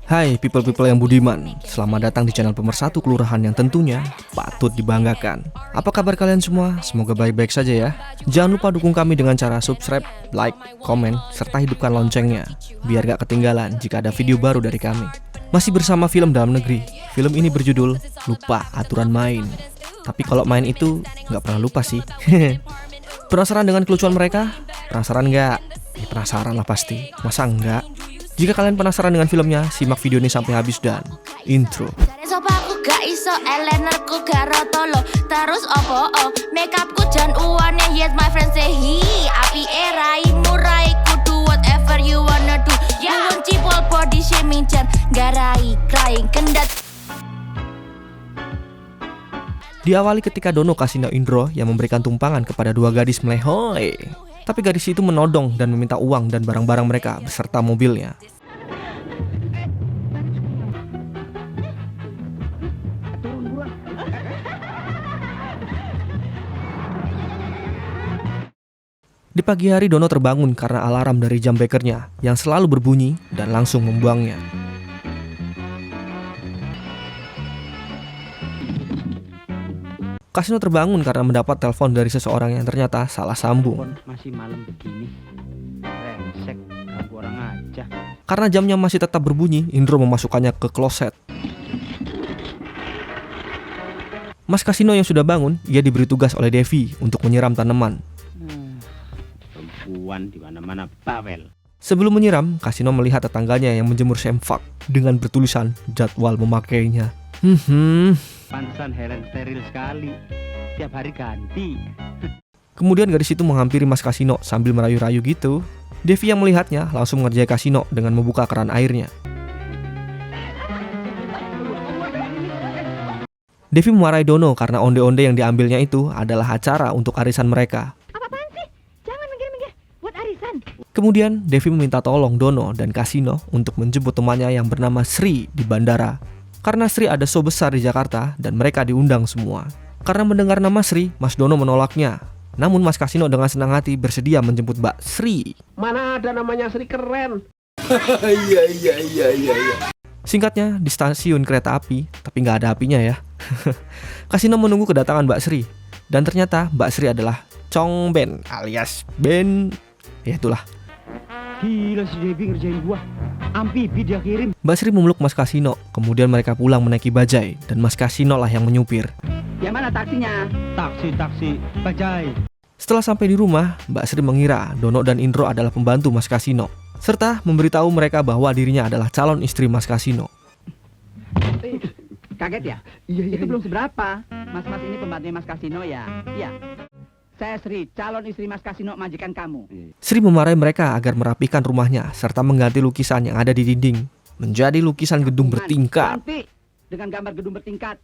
Hai people-people yang budiman, selamat datang di channel Pemersatu Kelurahan yang tentunya patut dibanggakan. Apa kabar kalian semua? Semoga baik-baik saja ya. Jangan lupa dukung kami dengan cara subscribe, like, komen, serta hidupkan loncengnya biar gak ketinggalan jika ada video baru dari kami. Masih bersama film dalam negeri. Film ini berjudul Lupa Aturan Main. Tapi kalau main itu gak pernah lupa sih. Penasaran dengan kelucuan mereka? Penasaran gak? Ya penasaran lah pasti, masa enggak? Jika kalian penasaran dengan filmnya, simak video ini sampai habis dan intro. Terus opo makeupku jan uane yes my friend say hi api erai murai kudu whatever you wanna do you want cipol body shaming jan garai crying kendat. Diawali ketika Dono kasih Indro yang memberikan tumpangan kepada dua gadis melehoy. Tapi gadis itu menodong dan meminta uang dan barang-barang mereka beserta mobilnya. Di pagi hari Dono terbangun karena alarm dari jam bekernya yang selalu berbunyi dan langsung membuangnya. Kasino terbangun karena mendapat telepon dari seseorang yang ternyata salah sambung. Masih malam begini, rengsek, ganggu orang aja. Karena jamnya masih tetap berbunyi, Indro memasukkannya ke kloset. Mas Kasino yang sudah bangun, ia diberi tugas oleh Devi untuk menyiram tanaman. Perempuan di mana-mana bawel. Sebelum menyiram, Kasino melihat tetangganya yang menjemur sempak dengan bertulisan jadwal memakainya. Pantesan Helen steril sekali, tiap hari ganti. Kemudian gadis itu menghampiri Mas Kasino sambil merayu-rayu gitu. Devi yang melihatnya langsung mengerjai Kasino dengan membuka keran airnya. Devi memarahi Dono karena onde-onde yang diambilnya itu adalah acara untuk arisan mereka. Apa-apaan sih? Jangan minggir-minggir buat arisan. Kemudian Devi meminta tolong Dono dan Kasino untuk menjemput temannya yang bernama Sri di bandara. Karena Sri ada show besar di Jakarta dan mereka diundang semua. Karena mendengar nama Sri, Mas Dono menolaknya. Namun Mas Kasino dengan senang hati bersedia menjemput Mbak Sri. Mana ada namanya Sri keren. Iya. Singkatnya, di stasiun kereta api, tapi nggak ada apinya ya. Kasino menunggu kedatangan Mbak Sri. Dan ternyata Mbak Sri adalah Chong Ben alias Ben. Ya itulah. Gila si Devi ngerjain gua. Amfibi dia kirim. Mbak Sri memeluk Mas Kasino. Kemudian mereka pulang menaiki bajai. Dan Mas Kasino lah yang menyupir. Yang mana taksinya? Taksi, bajai. Setelah sampai di rumah, Mbak Sri mengira Dono dan Indro adalah pembantu Mas Kasino. Serta memberitahu mereka bahwa dirinya adalah calon istri Mas Kasino. Kaget ya? Iya. Itu belum seberapa. Mas-mas ini pembantunya Mas Kasino ya? Iya. Saya Sri, calon istri Mas Kasino, majikan kamu. Sri memarahi mereka agar merapikan rumahnya serta mengganti lukisan yang ada di dinding menjadi lukisan gedung bertingkat. Ganti dengan gambar gedung bertingkat.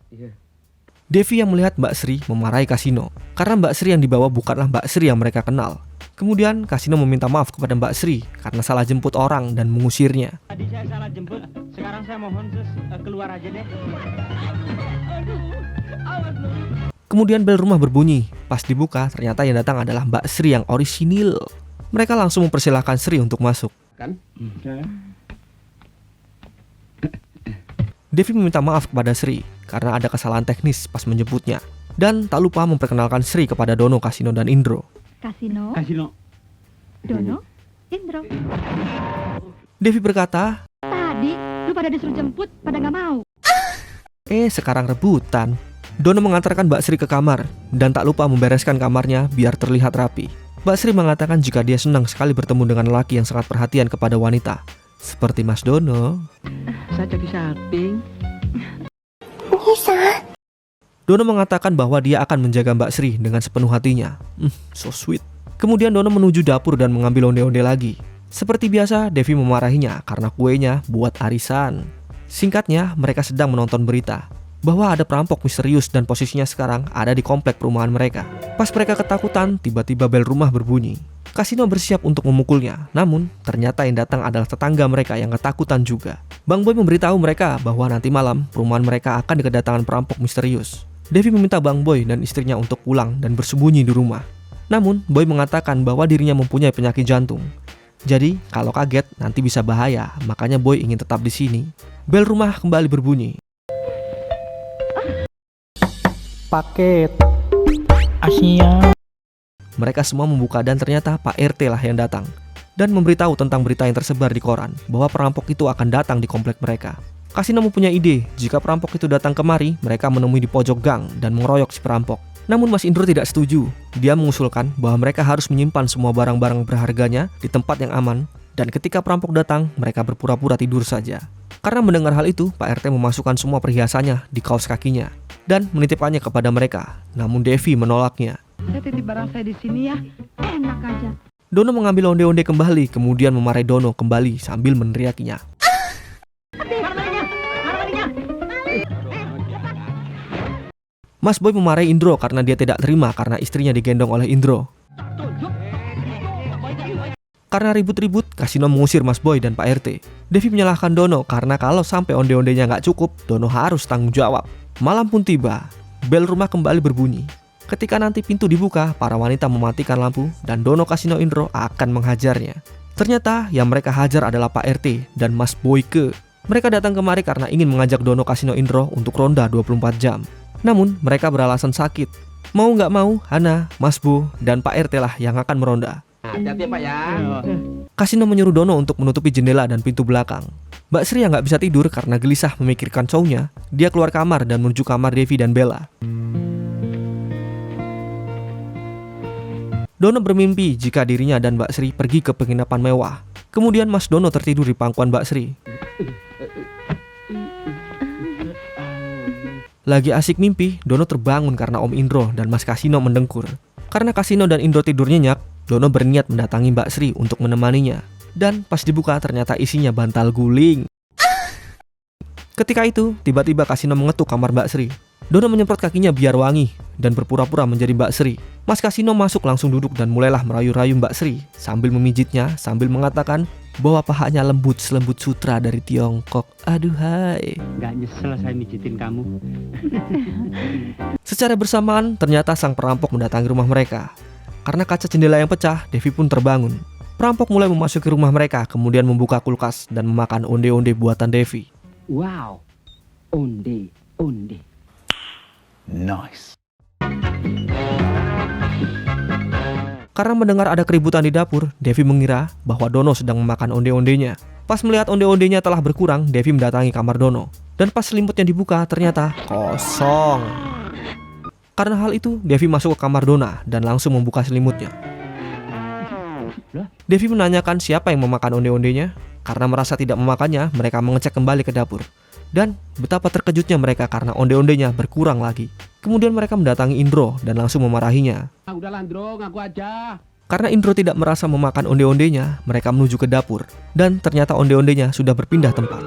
Devi yang melihat Mbak Sri memarahi Kasino karena Mbak Sri yang dibawa bukanlah Mbak Sri yang mereka kenal. Kemudian Kasino meminta maaf kepada Mbak Sri karena salah jemput orang dan mengusirnya. Tadi saya salah jemput, sekarang saya mohon keluar aja deh. Kemudian bel rumah berbunyi. Pas dibuka, ternyata yang datang adalah Mbak Sri yang orisinil. Mereka langsung mempersilahkan Sri untuk masuk. Kan? Devi meminta maaf kepada Sri karena ada kesalahan teknis pas menjemputnya. Dan tak lupa memperkenalkan Sri kepada Dono, Kasino, dan Indro. Kasino, Dono, Indro. Devi berkata, Tadi lu pada disuruh jemput, pada nggak mau. sekarang rebutan. Dono mengantarkan Mbak Sri ke kamar dan tak lupa membereskan kamarnya biar terlihat rapi. Mbak Sri mengatakan jika dia senang sekali bertemu dengan lelaki yang sangat perhatian kepada wanita, seperti Mas Dono. saya jadi samping. Bisa. Dono mengatakan bahwa dia akan menjaga Mbak Sri dengan sepenuh hatinya. So sweet. Kemudian Dono menuju dapur dan mengambil onde-onde lagi. Seperti biasa, Devi memarahinya karena kuenya buat arisan. Singkatnya, mereka sedang menonton berita bahwa ada perampok misterius dan posisinya sekarang ada di komplek perumahan mereka. Pas mereka ketakutan, tiba-tiba bel rumah berbunyi. Kasino bersiap untuk memukulnya, namun ternyata yang datang adalah tetangga mereka yang ketakutan juga. Bang Boy memberitahu mereka bahwa nanti malam perumahan mereka akan kedatangan perampok misterius. Devi meminta Bang Boy dan istrinya untuk pulang dan bersembunyi di rumah. Namun, Boy mengatakan bahwa dirinya mempunyai penyakit jantung. Jadi kalau kaget nanti bisa bahaya, makanya Boy ingin tetap di sini. Bel rumah kembali berbunyi. Paket Asia. Mereka semua membuka dan ternyata Pak RT lah yang datang dan memberitahu tentang berita yang tersebar di koran bahwa perampok itu akan datang di komplek mereka. Kasino mempunyai ide, jika perampok itu datang kemari, mereka menemui di pojok gang dan mengeroyok si perampok. Namun Mas Indro tidak setuju. Dia mengusulkan bahwa mereka harus menyimpan semua barang-barang berharganya di tempat yang aman, dan ketika perampok datang, mereka berpura-pura tidur saja. Karena mendengar hal itu, Pak RT memasukkan semua perhiasannya di kaos kakinya dan menitipkannya kepada mereka. Namun Devi menolaknya. Saya titip barang saya di sini ya. Enak aja. Dono mengambil onde-onde kembali, kemudian memarahi Dono kembali sambil meneriakinya. Mas Boy memarahi Indro karena dia tidak terima karena istrinya digendong oleh Indro. Karena ribut-ribut, Kasino mengusir Mas Boy dan Pak RT. Devi menyalahkan Dono karena kalau sampai onde-ondenya nggak cukup, Dono harus tanggung jawab. Malam pun tiba, bel rumah kembali berbunyi. Ketika nanti pintu dibuka, para wanita mematikan lampu dan Dono, Kasino, Indro akan menghajarnya. Ternyata yang mereka hajar adalah Pak RT dan Mas Boyke. Mereka datang kemari karena ingin mengajak Dono, Kasino, Indro untuk ronda 24 jam. Namun mereka beralasan sakit. Mau nggak mau, Hana, Mas Bo, dan Pak RT lah yang akan meronda. Hati-hati Pak ya. Kasino menyuruh Dono untuk menutupi jendela dan pintu belakang. Mbak Sri yang nggak bisa tidur karena gelisah memikirkan cowoknya, dia keluar kamar dan menuju kamar Devi dan Bella. Dono bermimpi jika dirinya dan Mbak Sri pergi ke penginapan mewah. Kemudian Mas Dono tertidur di pangkuan Mbak Sri. Lagi asik mimpi, Dono terbangun karena Om Indro dan Mas Kasino mendengkur. Karena Kasino dan Indro tidur nyenyak, Dono berniat mendatangi Mbak Sri untuk menemaninya. Dan pas dibuka ternyata isinya bantal guling. Ketika itu, tiba-tiba Kasino mengetuk kamar Mbak Sri. Dono menyemprot kakinya biar wangi dan berpura-pura menjadi Mbak Sri. Mas Kasino masuk langsung duduk dan mulailah merayu-rayu Mbak Sri sambil memijitnya sambil mengatakan bahwa pahanya lembut selembut sutra dari Tiongkok. Aduhai. Nggak nyesel saya mijitin kamu. Secara bersamaan, ternyata sang perampok mendatangi rumah mereka. Karena kaca jendela yang pecah, Devi pun terbangun. Perampok mulai memasuki rumah mereka, kemudian membuka kulkas dan memakan onde-onde buatan Devi. Wow. Onde. Nice. Karena mendengar ada keributan di dapur, Devi mengira bahwa Dono sedang memakan onde-ondenya. Pas melihat onde-ondenya telah berkurang, Devi mendatangi kamar Dono. Dan pas selimutnya dibuka, ternyata kosong. Karena hal itu, Devi masuk ke kamar Dona dan langsung membuka selimutnya. Devi menanyakan siapa yang memakan onde-ondenya. Karena merasa tidak memakannya, mereka mengecek kembali ke dapur. Dan betapa terkejutnya mereka karena onde-ondenya berkurang lagi. Kemudian mereka mendatangi Indro dan langsung memarahinya. Udah Landro, ngaku aja. Karena Indro tidak merasa memakan onde-ondenya, mereka menuju ke dapur. Dan ternyata onde-ondenya sudah berpindah tempat.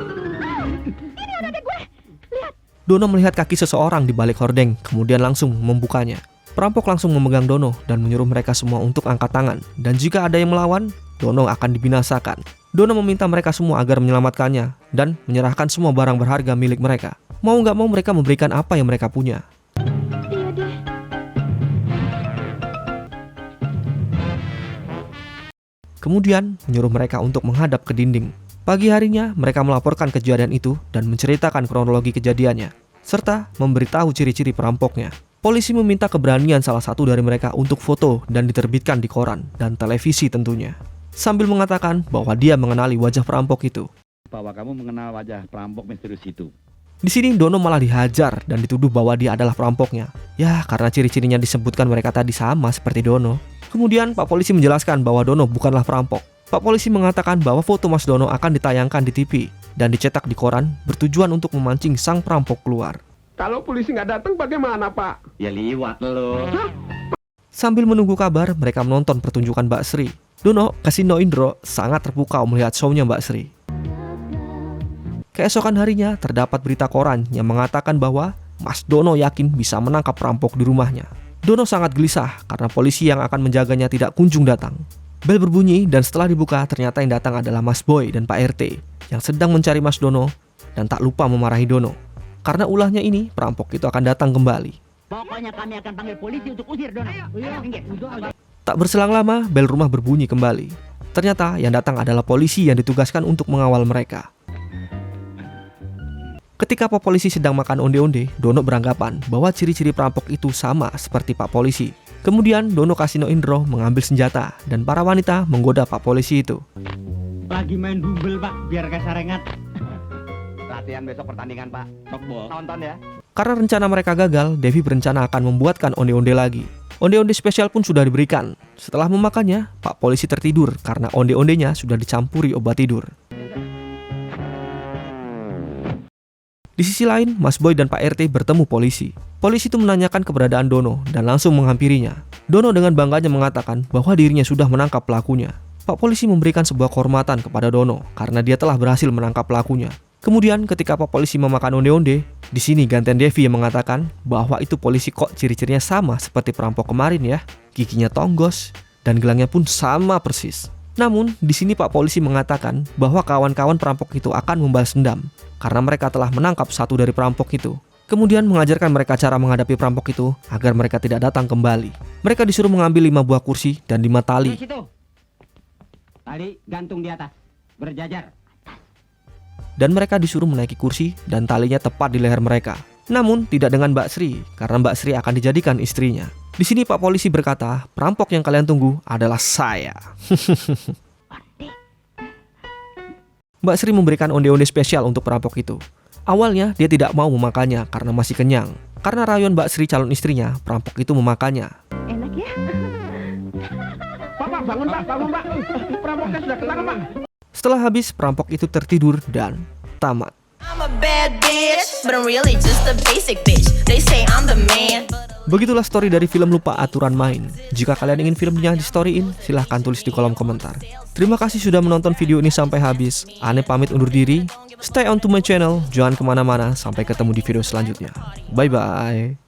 Dono melihat kaki seseorang di balik hordeng, kemudian langsung membukanya. Perampok langsung memegang Dono dan menyuruh mereka semua untuk angkat tangan. Dan jika ada yang melawan, Dono akan dibinasakan. Dono meminta mereka semua agar menyelamatkannya dan menyerahkan semua barang berharga milik mereka. Mau nggak mau mereka memberikan apa yang mereka punya. Kemudian menyuruh mereka untuk menghadap ke dinding. Pagi harinya mereka melaporkan kejadian itu dan menceritakan kronologi kejadiannya, serta memberitahu ciri-ciri perampoknya. Polisi meminta keberanian salah satu dari mereka untuk foto dan diterbitkan di koran dan televisi tentunya. Sambil mengatakan bahwa dia mengenali wajah perampok itu. Bahwa kamu mengenal wajah perampok misterius itu. Di sini Dono malah dihajar dan dituduh bahwa dia adalah perampoknya. Ya, karena ciri-cirinya disebutkan mereka tadi sama seperti Dono. Kemudian Pak Polisi menjelaskan bahwa Dono bukanlah perampok. Pak Polisi mengatakan bahwa foto Mas Dono akan ditayangkan di TV dan dicetak di koran bertujuan untuk memancing sang perampok keluar. Kalau polisi nggak datang bagaimana, Pak? Ya liwat lo. Sambil menunggu kabar, mereka menonton pertunjukan Mbak Sri. Dono, Kasino, Indro sangat terpukau melihat show-nya Mbak Sri. Keesokan harinya, terdapat berita koran yang mengatakan bahwa Mas Dono yakin bisa menangkap perampok di rumahnya. Dono sangat gelisah karena polisi yang akan menjaganya tidak kunjung datang. Bel berbunyi dan setelah dibuka ternyata yang datang adalah Mas Boy dan Pak RT yang sedang mencari Mas Dono dan tak lupa memarahi Dono. Karena ulahnya ini, perampok itu akan datang kembali. Pokoknya kami akan panggil polisi untuk usir Dono. Tak berselang lama, bel rumah berbunyi kembali. Ternyata yang datang adalah polisi yang ditugaskan untuk mengawal mereka. Ketika Pak Polisi sedang makan onde-onde, Dono beranggapan bahwa ciri-ciri perampok itu sama seperti Pak Polisi. Kemudian Dono Kasino Indro mengambil senjata dan para wanita menggoda Pak Polisi itu. Lagi main dumbel pak, biar gak sarengat. Latihan besok pertandingan, Pak. Sokbol. Nonton ya. Karena rencana mereka gagal, Devi berencana akan membuatkan onde-onde lagi. Onde-onde spesial pun sudah diberikan. Setelah memakannya, Pak Polisi tertidur karena onde-ondenya sudah dicampuri obat tidur. Di sisi lain, Mas Boy dan Pak RT bertemu polisi. Polisi itu menanyakan keberadaan Dono dan langsung menghampirinya. Dono dengan bangganya mengatakan bahwa dirinya sudah menangkap pelakunya. Pak Polisi memberikan sebuah kehormatan kepada Dono karena dia telah berhasil menangkap pelakunya. Kemudian ketika Pak Polisi memakan onde-onde, di sini gantian Devi yang mengatakan bahwa itu polisi kok ciri-cirinya sama seperti perampok kemarin ya. Giginya tonggos dan gelangnya pun sama persis. Namun, di sini Pak Polisi mengatakan bahwa kawan-kawan perampok itu akan membalas dendam karena mereka telah menangkap satu dari perampok itu. Kemudian mengajarkan mereka cara menghadapi perampok itu agar mereka tidak datang kembali. Mereka disuruh mengambil 5 buah kursi dan 5 tali. Situ. Tali gantung di atas, berjajar. Dan mereka disuruh menaiki kursi dan talinya tepat di leher mereka. Namun tidak dengan Mbak Sri, karena Mbak Sri akan dijadikan istrinya. Di sini Pak Polisi berkata, perampok yang kalian tunggu adalah saya. Mbak Sri memberikan onde-onde spesial untuk perampok itu. Awalnya dia tidak mau memakannya karena masih kenyang. Karena rayon Mbak Sri calon istrinya, perampok itu memakannya. Enak ya? Pak, bangun Pak, Pak. Perampoknya sudah ketangkap Pak. Setelah habis, perampok itu tertidur dan tamat. I'm a bad bitch, but I'm really just a basic bitch. They say I'm the man. Begitulah story dari film Lupa Aturan Main. Jika kalian ingin filmnya di-storyin, silahkan tulis di kolom komentar. Terima kasih sudah menonton video ini sampai habis. Ane pamit undur diri. Stay on to my channel, jangan kemana-mana. Sampai ketemu di video selanjutnya. Bye-bye.